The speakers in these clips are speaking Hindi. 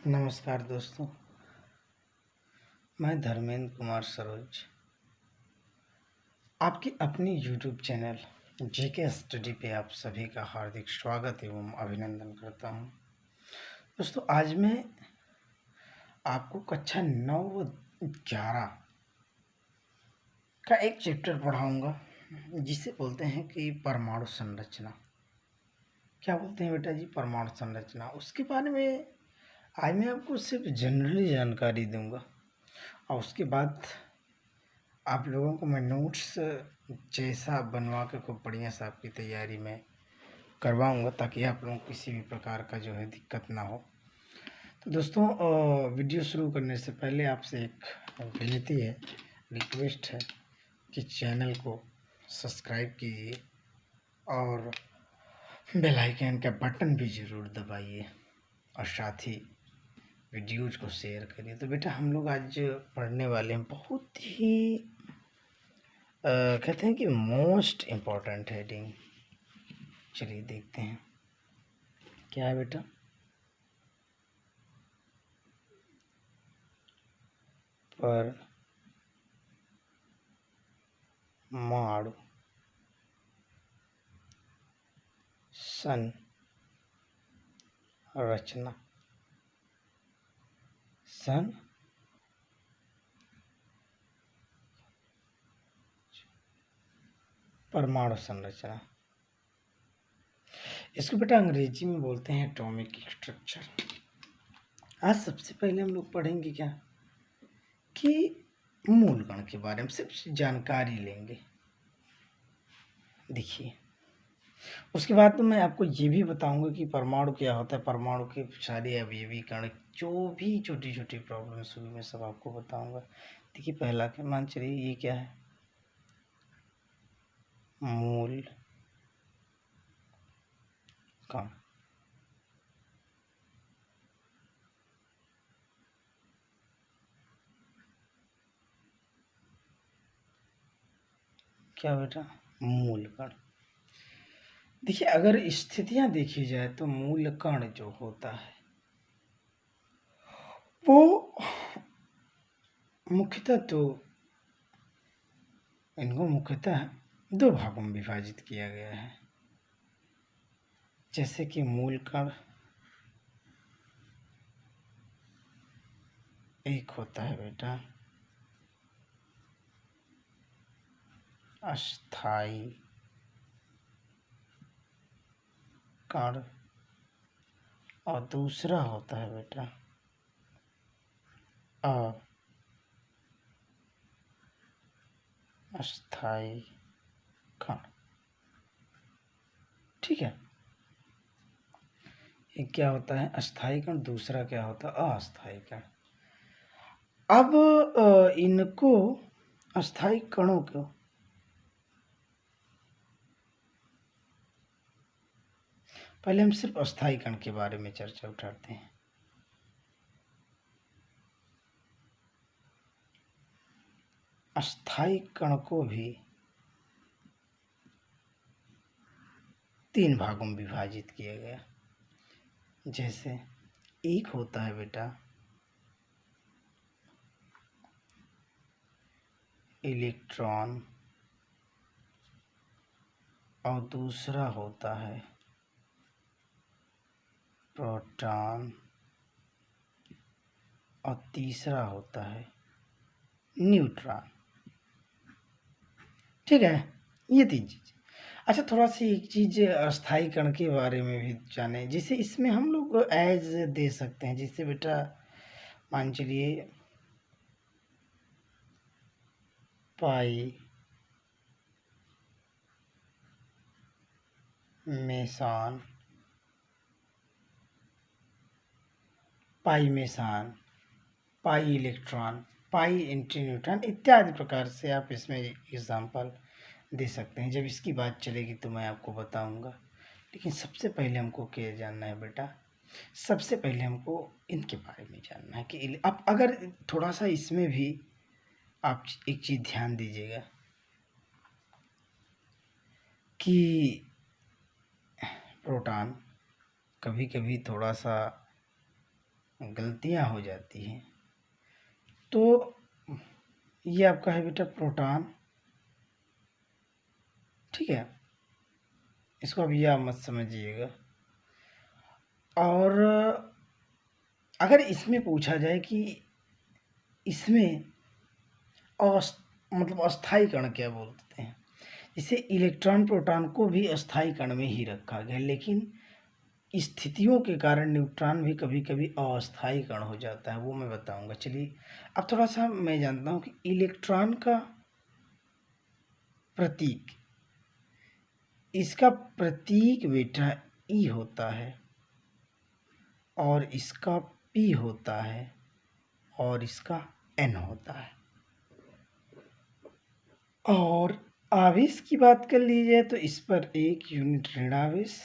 नमस्कार दोस्तों, मैं धर्मेंद्र कुमार सरोज आपकी अपनी YouTube चैनल जीके स्टडी पे आप सभी का हार्दिक स्वागत एवं अभिनंदन करता हूं। दोस्तों, आज मैं आपको कक्षा 9 व 11 का एक चैप्टर पढ़ाऊंगा जिसे बोलते हैं कि परमाणु संरचना। क्या बोलते हैं बेटा जी? परमाणु संरचना। उसके बारे में आज मैं आपको सिर्फ जनरली जानकारी दूंगा और उसके बाद आप लोगों को मैं नोट्स जैसा बनवा के खूब बढ़िया से आपकी तैयारी में करवाऊंगा ताकि आप लोगों को किसी भी प्रकार का जो है दिक्कत ना हो। तो दोस्तों, वीडियो शुरू करने से पहले आपसे एक विनती है, रिक्वेस्ट है कि चैनल को सब्सक्राइब कीजिए और बेल आइकन का बटन भी ज़रूर दबाइए और साथ ही वीडियोज़ को शेयर करिए। तो बेटा, हम लोग आज पढ़ने वाले हैं बहुत ही कहते हैं कि मोस्ट इम्पॉर्टेंट हेडिंग। चलिए देखते हैं क्या है बेटा। परमाणु संरचना। परमाणु संरचना, इसको बेटा अंग्रेजी में बोलते हैं एटॉमिक स्ट्रक्चर। आज सबसे पहले हम लोग पढ़ेंगे क्या कि मूल कण के बारे में सिर्फ जानकारी लेंगे। देखिए, उसके बाद तो मैं आपको ये भी बताऊंगा कि परमाणु क्या होता है, परमाणु के सारे अवयवी कण, जो भी छोटी छोटी प्रॉब्लम्स हुई मैं सब आपको बताऊंगा। देखिए, पहला के मान चलिए ये क्या है, मूल कण। क्या बेटा? मूल कण। देखिए, अगर स्थितियां देखी जाए तो मूल कण जो होता है वो मुख्यतः तो इनको मुख्यतः दो भागों में विभाजित किया गया है। जैसे कि मूल कण एक होता है बेटा अस्थाई कण और दूसरा होता है बेटा अस्थाई कण। ठीक है, एक क्या होता है अस्थाई कण, दूसरा क्या होता है अस्थाई कण। अब इनको अस्थाई कणों को पहले हम सिर्फ अस्थाई कण के बारे में चर्चा उठाते हैं। अस्थाई कण को भी तीन भागों में विभाजित किया गया। जैसे एक होता है बेटा इलेक्ट्रॉन और दूसरा होता है प्रोटॉन और तीसरा होता है न्यूट्रॉन। ठीक है, ये तीन चीज। अच्छा, थोड़ा सी एक चीज अस्थाई कण के बारे में भी जाने, जिसे इसमें हम लोग एज दे सकते हैं। जिससे बेटा मान चलिए पाई मेसान, पाई मेसान, पाई इलेक्ट्रॉन, पाई एंटी न्यूट्रॉन इत्यादि प्रकार से आप इसमें एग्जाम्पल दे सकते हैं। जब इसकी बात चलेगी तो मैं आपको बताऊंगा। लेकिन सबसे पहले हमको क्या जानना है बेटा, सबसे पहले हमको इनके बारे में जानना है कि अब अगर थोड़ा सा इसमें भी आप एक चीज़ ध्यान दीजिएगा कि प्रोटॉन कभी कभी थोड़ा सा गलतियां हो जाती हैं। तो ये आपका है बेटा प्रोटॉन, ठीक है, इसको अब ये आप मत समझिएगा। और अगर इसमें पूछा जाए कि इसमें मतलब अस्थाई कण क्या बोलते हैं, इसे इलेक्ट्रॉन प्रोटॉन को भी अस्थाई कण में ही रखा गया, लेकिन स्थितियों के कारण न्यूट्रॉन भी कभी कभी अस्थाई कण हो जाता है, वो मैं बताऊंगा। चलिए अब थोड़ा सा मैं जानता हूँ कि इलेक्ट्रॉन का प्रतीक, इसका प्रतीक बेटा ई होता है और इसका पी होता है और इसका एन होता है। और आवेश की बात कर ली जाए तो इस पर एक यूनिट ऋणावेश,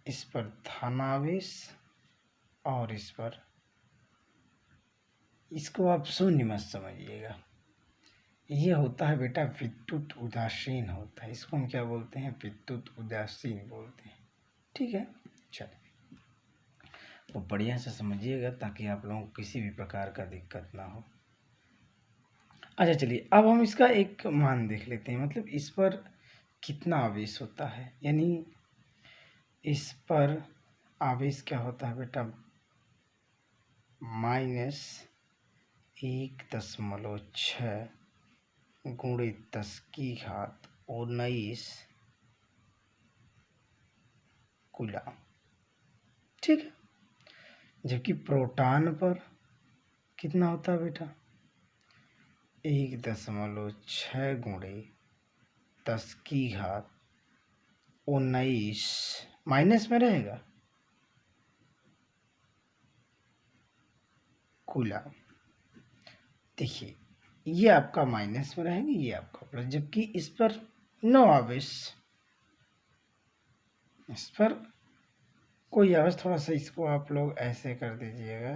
इस पर धनावेश और इस पर, इसको आप शून्य मत समझिएगा, ये होता है बेटा विद्युत उदासीन होता है, इसको हम क्या बोलते हैं, विद्युत उदासीन बोलते हैं, ठीक है। चलिए तो बढ़िया से समझिएगा ताकि आप लोगों को किसी भी प्रकार का दिक्कत ना हो। अच्छा चलिए अब हम इसका एक मान देख लेते हैं, मतलब इस पर कितना आवेश होता है, यानी इस पर आवेश क्या होता है बेटा, -1.6 गुणित 10⁻19 कूलम, ठीक है। जबकि प्रोटॉन पर कितना होता है बेटा, 1.6 गुणित 10⁻19 माइनस में रहेगा कूलम। देखिए ये आपका माइनस में रहेंगे, ये आपका प्लस, जबकि इस पर नो आवेश, इस पर कोई आवेश। थोड़ा सा इसको आप लोग ऐसे कर दीजिएगा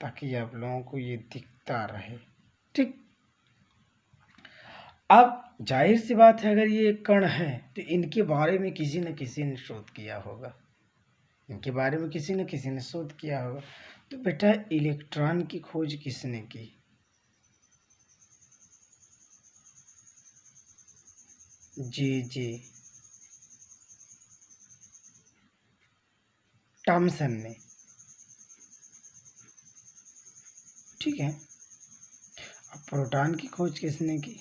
ताकि आप लोगों को ये दिखता रहे, ठीक। अब जाहिर सी बात है, अगर ये कण है तो इनके बारे में किसी न किसी ने शोध किया होगा, इनके बारे में किसी न किसी ने शोध किया होगा। तो बेटा इलेक्ट्रॉन की खोज किसने की, जे थॉमसन ने, ठीक है। अब प्रोटॉन की खोज किसने की,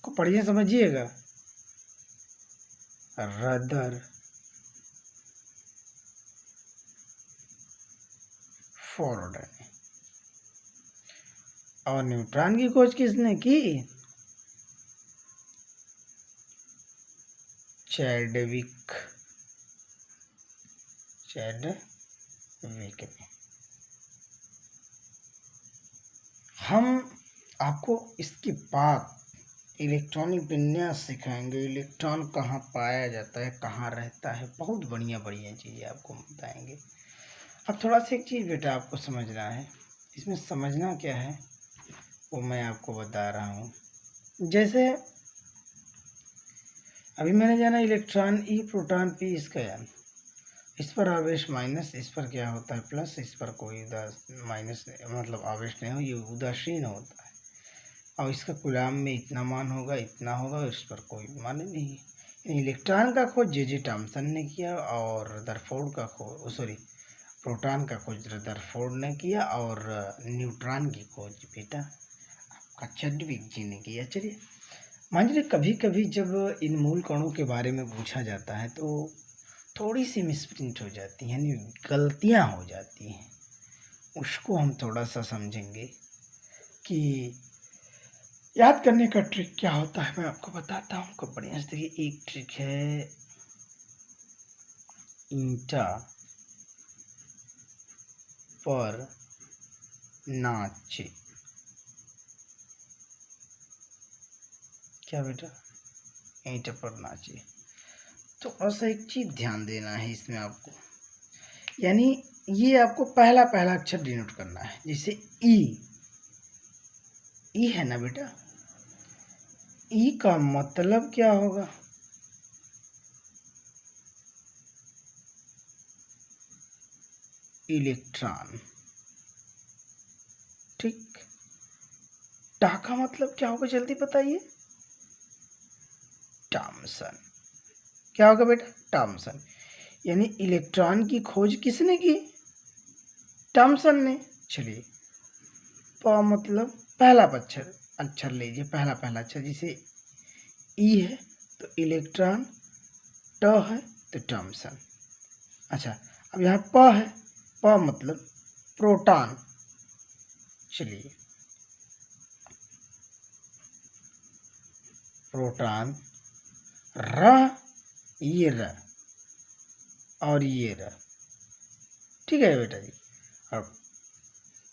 को बढ़िया समझिएगा, रदर फोर्ड ने। और न्यूट्रॉन की खोज किसने की, चैडविक ने। हम आपको इसके बाद इलेक्ट्रॉनिक विन्यास सिखाएंगे, इलेक्ट्रॉन कहाँ पाया जाता है, कहाँ रहता है, बहुत बढ़िया बढ़िया चीज़ें आपको बताएंगे। अब थोड़ा सा एक चीज़ बेटा आपको समझना है, इसमें समझना क्या है वो मैं आपको बता रहा हूँ। जैसे अभी मैंने जाना इलेक्ट्रॉन ई, प्रोटॉन पी, इसका यान, इस पर आवेश माइनस, इस पर क्या होता है प्लस, इस पर कोई माइनस मतलब आवेश नहीं हो, ये उदासीन होता है। और इसका कूलम में इतना मान होगा, इतना होगा, इस पर कोई मान नहीं है। इलेक्ट्रॉन का खोज जे थॉमसन ने किया और रदरफोर्ड का खोज, सॉरी प्रोटॉन का खोज रदरफोर्ड ने किया, और न्यूट्रॉन की खोज बेटा आपका चैडविक जी ने किया। चलिए मान लीजिए कभी कभी जब इन मूल कणों के बारे में पूछा जाता है तो थोड़ी सी मिसप्रिंट हो जाती हैं, यानी गलतियां हो जाती हैं, उसको हम थोड़ा सा समझेंगे कि याद करने का ट्रिक क्या होता है, मैं आपको बताता हूँ। को बढ़िया से देखिए, एक ट्रिक है ईंटा पर नाचे, क्या बेटा, ईंटा पर नाचे। तो ऐसा एक चीज ध्यान देना है इसमें आपको, यानी ये आपको पहला पहला अक्षर डिनोट करना है, जैसे ई है ना बेटा, ई का मतलब क्या होगा, इलेक्ट्रॉन। ठीक, टा का मतलब क्या होगा जल्दी बताइए? थॉमसन। क्या होगा बेटा? थॉमसन। यानी इलेक्ट्रॉन की खोज किसने की? थॉमसन ने। चलिए, प मतलब पहला अक्षर, अक्षर लीजिए, पहला अक्षर, जिसे ई है तो इलेक्ट्रॉन, ट है तो थॉमसन। अच्छा, अब यहाँ प है, प मतलब प्रोटॉन। चलिए, प्रोटॉन, र, ये र और ये र। ठीक है बेटा जी। अब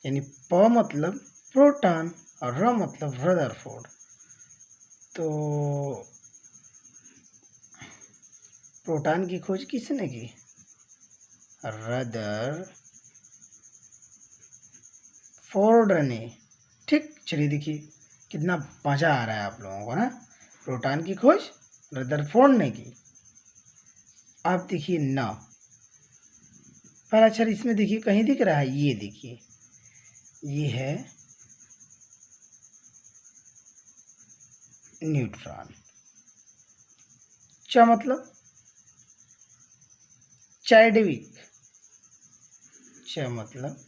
यानी प मतलब प्रोटॉन और र मतलब रदरफोर्ड। तो प्रोटॉन की खोज किसने की? रदरफोर्ड ने। ठीक, चलिए देखिए कितना मजा आ रहा है आप लोगों को ना। प्रोटॉन की खोज रदरफोर्ड ने की। आप देखिए न, पहला अक्षर इसमें देखिए कहीं दिख रहा है? ये देखिए, ये है न्यूट्रॉन। च मतलब चैडविक। च मतलब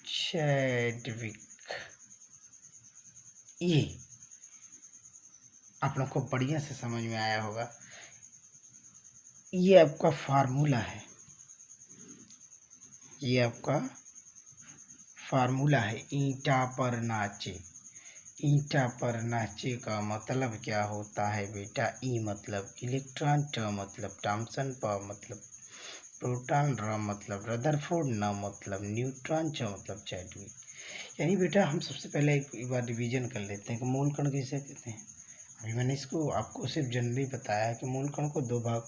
चैडविक। ये आप लोग को बढ़िया से समझ में आया होगा। ये आपका फार्मूला है, ये आपका फार्मूला है। ईंटा पर नाचे। ईंटा पर नाचे का मतलब क्या होता है बेटा? ई मतलब इलेक्ट्रॉन, ट मतलब थॉमसन, प मतलब प्रोटॉन, र मतलब रदरफोर्ड, न मतलब न्यूट्रॉन, च मतलब चैडविक। यानी बेटा हम सबसे पहले एक बार रिवीजन कर लेते हैं कि मूल कण किसे कहते हैं। अभी मैंने इसको आपको सिर्फ जनरली बताया है कि मूल कण को दो भाग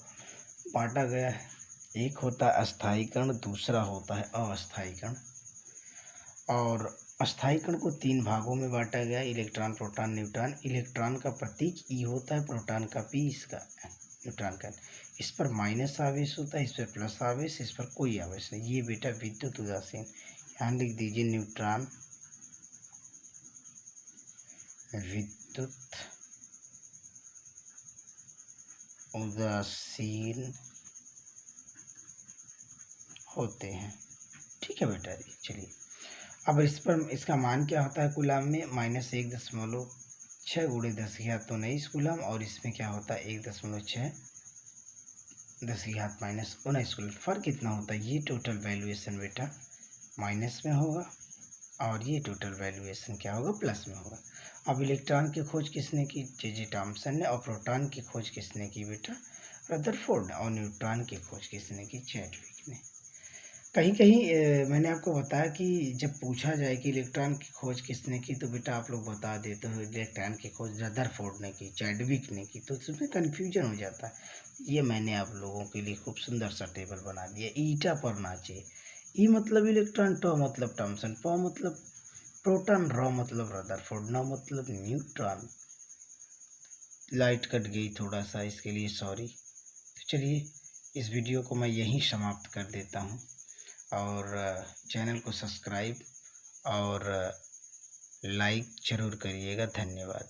बांटा गया है। एक होता है अस्थायी कण, दूसरा होता है अस्थायी कण। और अस्थायी कण को तीन भागों में बांटा गया, इलेक्ट्रॉन, प्रोटॉन, न्यूट्रॉन। इलेक्ट्रॉन का प्रतीक ई होता है, प्रोटॉन का पी, इसका न्यूट्रॉन का। इस पर माइनस आवेश होता है, इस पर प्लस आवेश, इस पर कोई आवेश नहीं। ये बेटा विद्युत उदासीन। यहाँ लिख दीजिए न्यूट्रॉन विद्युत उदासीन होते हैं। ठीक है बेटा जी। चलिए, अब इस पर इसका मान क्या होता है कूलम में? -1.6 गुणे 10⁻19 कूलम। और इसमें क्या होता है? 1.6 10⁻−19 कूलम। फर्क कितना होता है? ये टोटल वैल्यूएशन बेटा माइनस में होगा और ये टोटल वैल्यूएशन क्या होगा? प्लस में होगा। अब इलेक्ट्रॉन की खोज किसने की? जे थॉमसन ने। और प्रोटॉन की खोज किसने की बेटा? रदरफोर्ड ने। और न्यूट्रॉन की खोज किसने की? चैडविक ने। कहीं कहीं मैंने आपको बताया कि जब पूछा जाए कि इलेक्ट्रॉन की खोज किसने की, तो बेटा आप लोग बता देते हो इलेक्ट्रॉन की खोज रदरफोर्ड ने की, चैडविक ने की, तो उसमें कन्फ्यूजन हो जाता है। ये मैंने आप लोगों के लिए खूब सुंदर सा टेबल बना दिया। ईटा पर नाचे। ई मतलब इलेक्ट्रॉन, ट मतलब थॉमसन, प मतलब प्रोटॉन, र मतलब रदरफोर्ड, न मतलब न्यूट्रॉन। लाइट कट गई थोड़ा सा, इसके लिए सॉरी। तो चलिए, इस वीडियो को मैं यहीं समाप्त कर देता हूँ। और चैनल को सब्सक्राइब और लाइक ज़रूर करिएगा। धन्यवाद।